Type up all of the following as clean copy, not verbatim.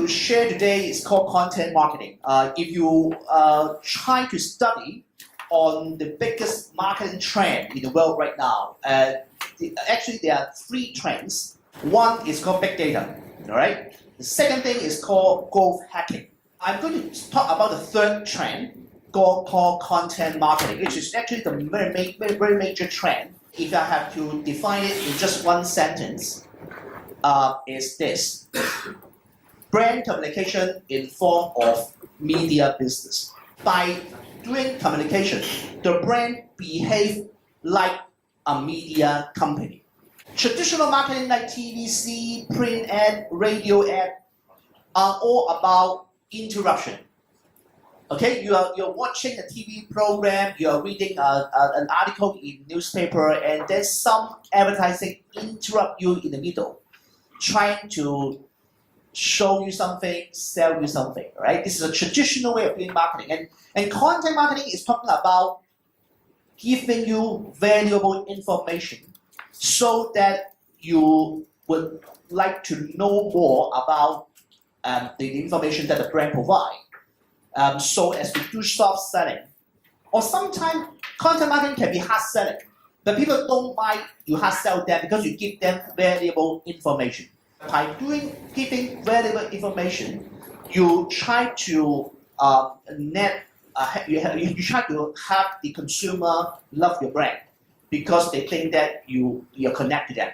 to share today is called content marketing. If you try to study on the biggest marketing trend in the world right now, actually there are three trends. One is called big data, all right? The second thing is called growth hacking. I'm going to talk about the third trend called content marketing, which is actually the very major trend. If I have to define it in just one sentence, is this. Brand communication in form of media business. By doing communication, the brand behave like a media company. Traditional marketing like TVC, print ad, radio ad are all about interruption. Okay, you're watching a TV program, you're reading an article in newspaper, and then some advertising interrupt you in the middle, trying to show you something, sell you something, right? This is a traditional way of doing marketing. And content marketing is talking about giving you valuable information so that you would like to know more about the information that the brand provides, so as to do soft selling. Or sometimes content marketing can be hard selling, but people don't mind you hard sell them because you give them valuable information. By giving valuable information, you try to you try to have the consumer love your brand because they think that you're connected to them.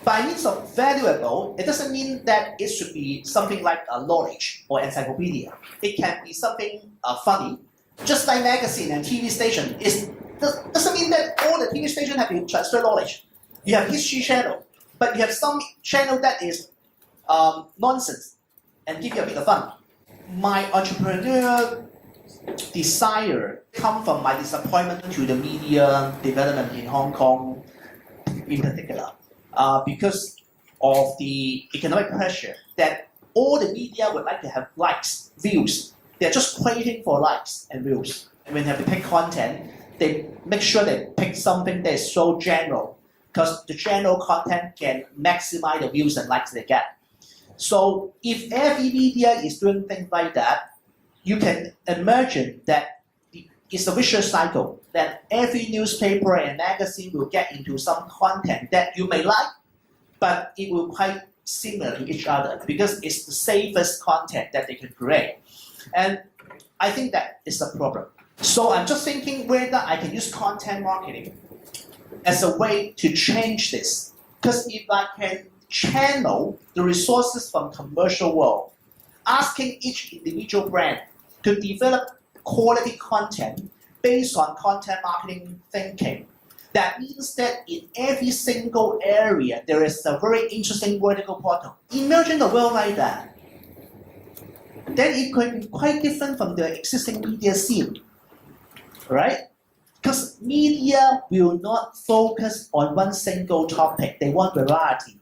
By means of valuable, it doesn't mean that it should be something like a knowledge or encyclopedia. It can be something funny, just like magazine and TV station. It doesn't mean that all the TV stations have to transfer knowledge. You have history channel, but you have some channel that is nonsense and give you a bit of fun. My entrepreneurial desire come from my disappointment to the media development in Hong Kong in particular, because of the economic pressure that all the media would like to have likes, views. They're just craving for likes and views. And when they have to pick content, they make sure they pick something that is so general, because the general content can maximize the views and likes they get. So if every media is doing things like that, you can imagine that it's a vicious cycle, that every newspaper and magazine will get into some content that you may like, but it will quite similar to each other because it's the safest content that they can create. And I think that is a problem. So I'm just thinking whether I can use content marketing as a way to change this. Because if I can channel the resources from commercial world, asking each individual brand to develop quality content based on content marketing thinking. That means that in every single area, there is a very interesting vertical portal. Imagine the world like that. Then it could be quite different from the existing media scene, right? Because media will not focus on one single topic. They want variety.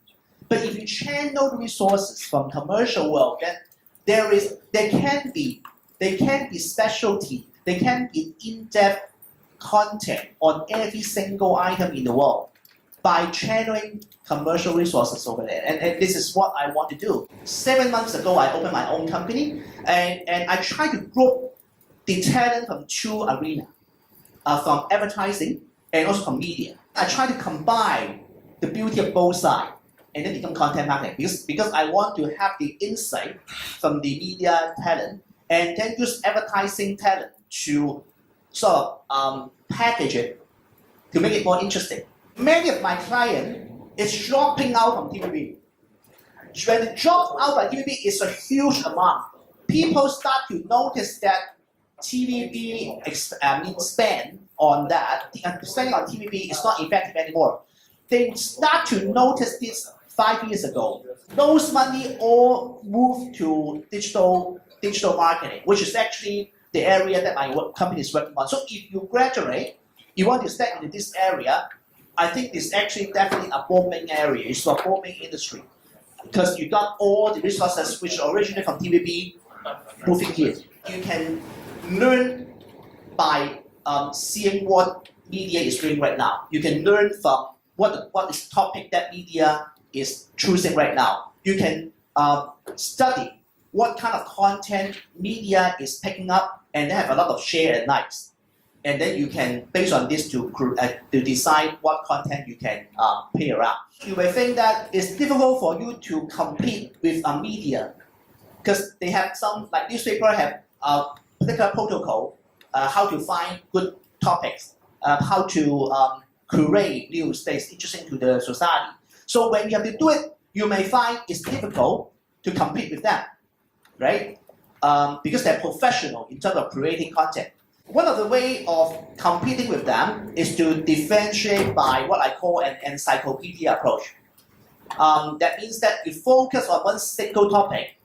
But if you channel the resources from commercial world, then there can be specialty, there can be in-depth content on every single item in the world by channeling commercial resources over there. And this is what I want to do. 7 months ago, I opened my own company, and I try to group the talent from two arenas, from advertising and also from media. I try to combine the beauty of both sides and then become content marketing because I want to have the insight from the media talent and then use advertising talent to sort of package it to make it more interesting. Many of my clients is dropping out from TVB. When they drop out from TVB, it's a huge amount. People start to notice that TVB spend on that, spending on TVB is not effective anymore. They start to notice this 5 years ago. Those money all moved to digital marketing, which is actually the area that my company is working on. So if you graduate, you want to step into this area, I think it's actually definitely a booming area. It's a booming industry because you got all the resources which originate from TVB moving here. You can learn by seeing what media is doing right now. You can learn from what is topic that media is choosing right now. You can study what kind of content media is picking up, and they have a lot of share and likes. And then you can, based on this, to decide what content you can play around. You may think that it's difficult for you to compete with a media because they have some, like newspaper have a particular protocol, how to find good topics, how to curate news that is interesting to the society. So when you have to do it, you may find it's difficult to compete with them, right? Because they're professional in terms of creating content. One of the ways of competing with them is to differentiate by what I call an encyclopedia approach. That means that you focus on one single topic,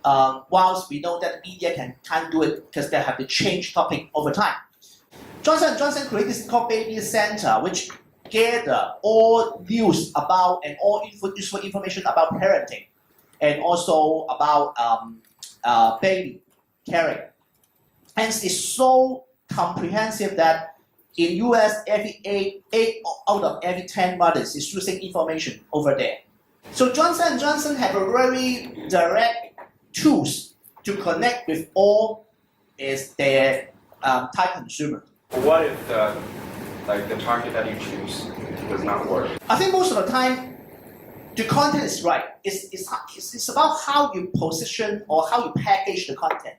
whilst we know that media can't do it because they have to change topic over time. Johnson & Johnson created this called Baby Center, which gather all news about and all useful information about parenting, and also about baby caring. Hence, it's so comprehensive that in US, every 8 out of every 10 mothers is using information over there. So Johnson & Johnson have a very direct tools to connect with all is their type consumer. What if the target that you choose does not work? I think most of the time, the content is right. It's about how you position or how you package the content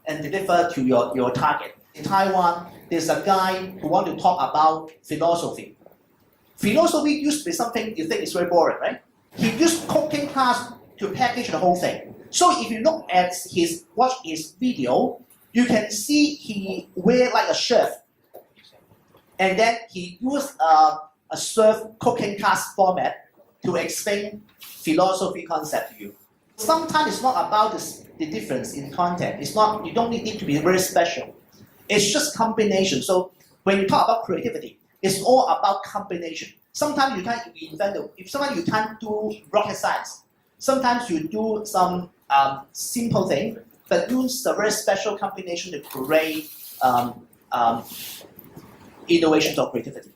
and deliver to your target. In Taiwan, there's a guy who wants to talk about philosophy. Philosophy used to be something you think is very boring, right? He used cooking class to package the whole thing. So if you look at watch his video, you can see he wear like a chef. And then he used a chef cooking class format to explain philosophy concept to you. Sometimes it's not about the difference in content. It's not, you don't need to be very special. It's just combination. So when you talk about creativity, it's all about combination. Sometimes you can't invent it. Sometimes you can't do rocket science. Sometimes you do some simple thing, but use a very special combination to create innovations or creativity.